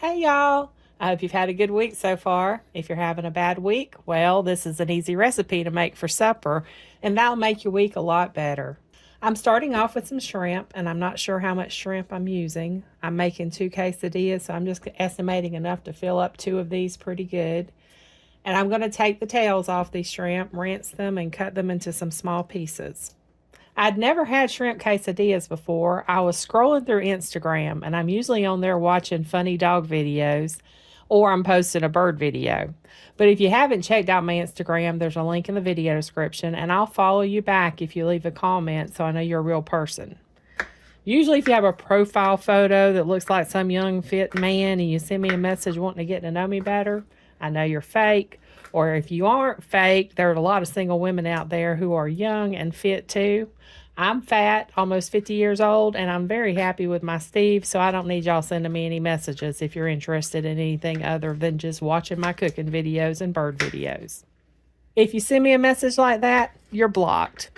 Hey y'all! I hope you've had a good week so far. If you're having a bad week, well, this is an easy recipe to make for supper, and that'll make your week a lot better. I'm starting off with some shrimp, and I'm not sure how much shrimp I'm using. I'm making 2 quesadillas, so I'm just estimating enough to fill up 2 of these pretty good. And I'm going to take the tails off these shrimp, rinse them, and cut them into some small pieces. I'd never had shrimp quesadillas before. I was scrolling through Instagram, and I'm usually on there watching funny dog videos, or I'm posting a bird video. But if you haven't checked out my Instagram, there's a link in the video description, and I'll follow you back if you leave a comment so I know you're a real person. Usually, if you have a profile photo that looks like some young, fit man and you send me a message wanting to get to know me better, I know you're fake. Or if you aren't fake, there are a lot of single women out there who are young and fit too. I'm fat, almost 50 years old, and I'm very happy with my Steve, so I don't need y'all sending me any messages if you're interested in anything other than just watching my cooking videos and bird videos. If you send me a message like that, you're blocked.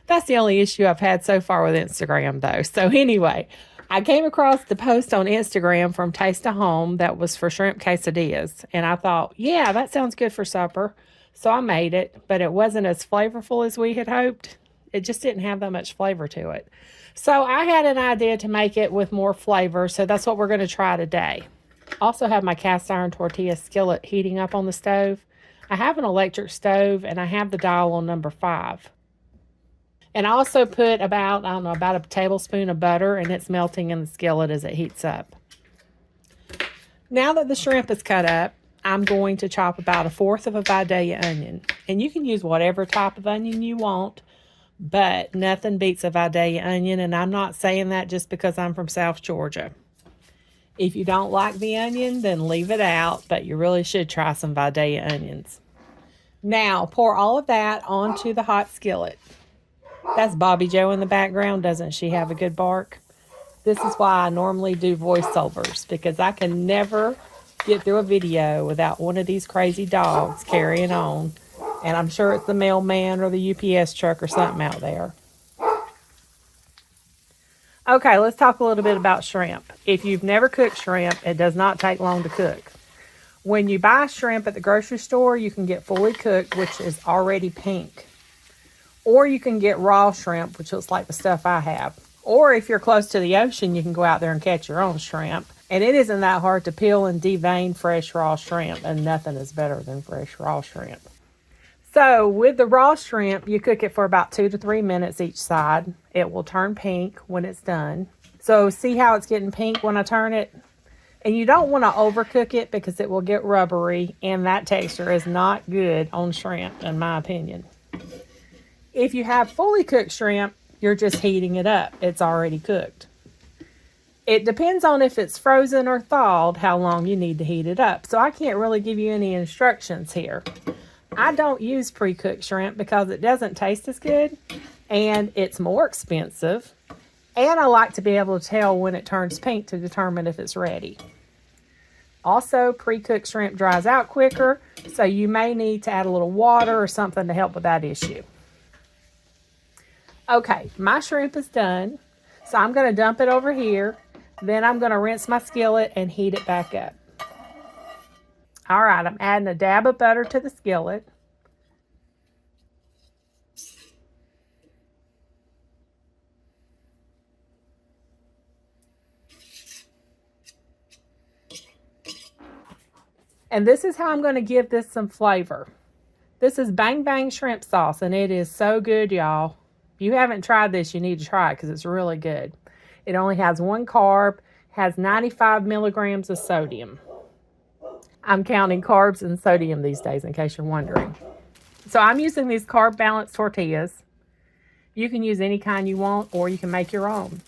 That's the only issue I've had so far with Instagram, though. So anyway, I came across the post on Instagram from Taste of Home that was for shrimp quesadillas, and I thought, yeah, that sounds good for supper. So I made it, but it wasn't as flavorful as we had hoped. It just didn't have that much flavor to it. So I had an idea to make it with more flavor, so that's what we're going to try today. Also have my cast iron tortilla skillet heating up on the stove. I have an electric stove, and I have the dial on number 5. And I also put about a tablespoon of butter, and it's melting in the skillet as it heats up. Now that the shrimp is cut up, I'm going to chop about 1/4 of a Vidalia onion. And you can use whatever type of onion you want, but nothing beats a Vidalia onion, and I'm not saying that just because I'm from South Georgia. If you don't like the onion, then leave it out, but you really should try some Vidalia onions. Now, pour all of that onto the hot skillet. That's Bobbi Jo in the background. Doesn't she have a good bark? This is why I normally do voiceovers, because I can never get through a video without one of these crazy dogs carrying on. And I'm sure it's the mailman or the UPS truck or something out there. Okay, let's talk a little bit about shrimp. If you've never cooked shrimp, it does not take long to cook. When you buy shrimp at the grocery store, you can get fully cooked, which is already pink. Or you can get raw shrimp, which looks like the stuff I have. Or if you're close to the ocean, you can go out there and catch your own shrimp. And it isn't that hard to peel and devein fresh raw shrimp, and nothing is better than fresh raw shrimp. So with the raw shrimp, you cook it for about 2 to 3 minutes each side. It will turn pink when it's done. So see how it's getting pink when I turn it? And you don't want to overcook it because it will get rubbery, and that texture is not good on shrimp, in my opinion. If you have fully cooked shrimp, you're just heating it up. It's already cooked. It depends on if it's frozen or thawed, how long you need to heat it up. So I can't really give you any instructions here. I don't use pre-cooked shrimp because it doesn't taste as good, and it's more expensive. And I like to be able to tell when it turns pink to determine if it's ready. Also, pre-cooked shrimp dries out quicker, so you may need to add a little water or something to help with that issue. Okay, my shrimp is done, so I'm going to dump it over here. Then I'm going to rinse my skillet and heat it back up. All right, I'm adding a dab of butter to the skillet. And this is how I'm going to give this some flavor. This is Bang Bang shrimp sauce, and it is so good, y'all. If you haven't tried this, you need to try it because it's really good. It only has 1 carb, has 95 milligrams of sodium. I'm counting carbs and sodium these days, in case you're wondering. So I'm using these carb balanced tortillas. You can use any kind you want, or you can make your own,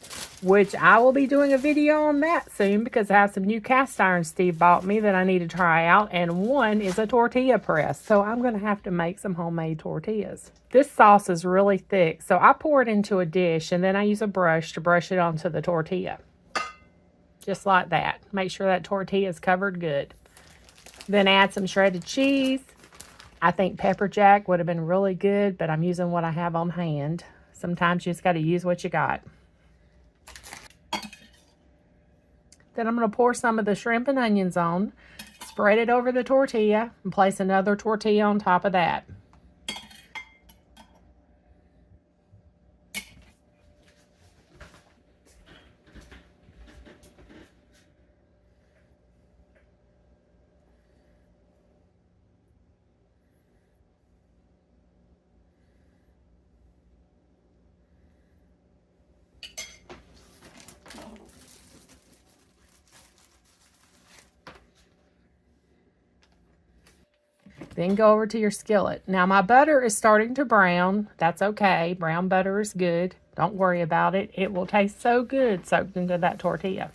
which I will be doing a video on that soon because I have some new cast iron Steve bought me that I need to try out, and one is a tortilla press. So I'm going to have to make some homemade tortillas. This sauce is really thick, so I pour it into a dish, and then I use a brush to brush it onto the tortilla. Just like that. Make sure that tortilla is covered good. Then add some shredded cheese. I think pepper jack would have been really good, but I'm using what I have on hand. Sometimes you just got to use what you got. Then I'm going to pour some of the shrimp and onions on, spread it over the tortilla, and place another tortilla on top of that. Then go over to your skillet. Now my butter is starting to brown. That's okay. Brown butter is good. Don't worry about it. It will taste so good soaked into that tortilla.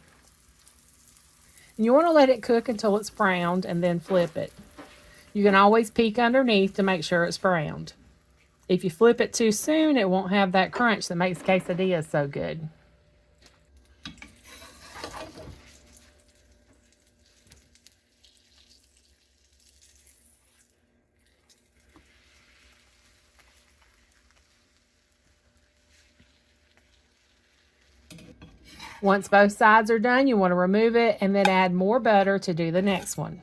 And you want to let it cook until it's browned and then flip it. You can always peek underneath to make sure it's browned. If you flip it too soon, it won't have that crunch that makes quesadillas so good. Once both sides are done, you want to remove it and then add more butter to do the next one.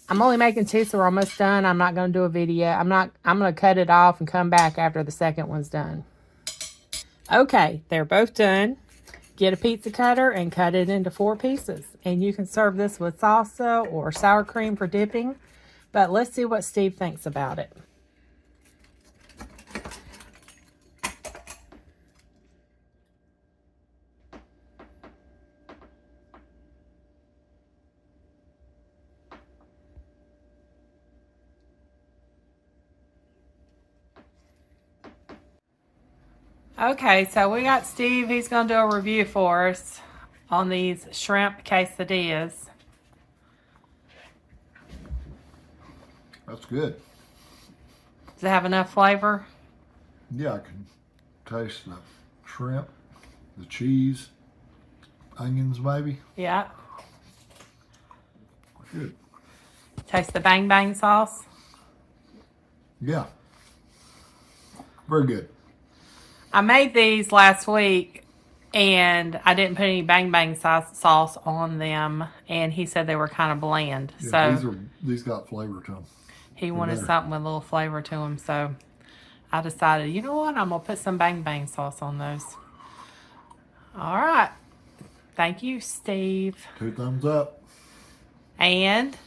I'm only making 2, so we're almost done. I'm not going to do a video. I'm going to cut it off and come back after the second one's done. Okay, they're both done. Get a pizza cutter and cut it into 4 pieces. And you can serve this with salsa or sour cream for dipping. But let's see what Steve thinks about it. Okay, so we got Steve. He's going to do a review for us on these shrimp quesadillas. That's good. Does it have enough flavor? Yeah, I can taste the shrimp, the cheese, onions maybe. Yeah. Good. Taste the bang bang sauce? Yeah. Very good. I made these last week and I didn't put any bang bang sauce on them, and he said they were kind of bland. Yeah, so these got flavor to them. he wanted something with a little flavor to them, so I decided, you know what, I'm going to put some bang bang sauce on those. All right. Thank you, Steve. 2 thumbs up. And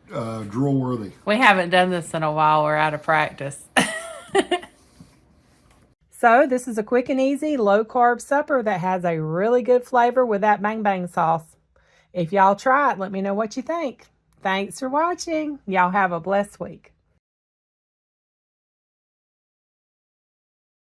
Drool worthy. we haven't done this in a while. We're out of practice. So this is a quick and easy low-carb supper that has a really good flavor with that bang bang sauce. If y'all try it, let me know what you think. Thanks for watching. Y'all have a blessed week.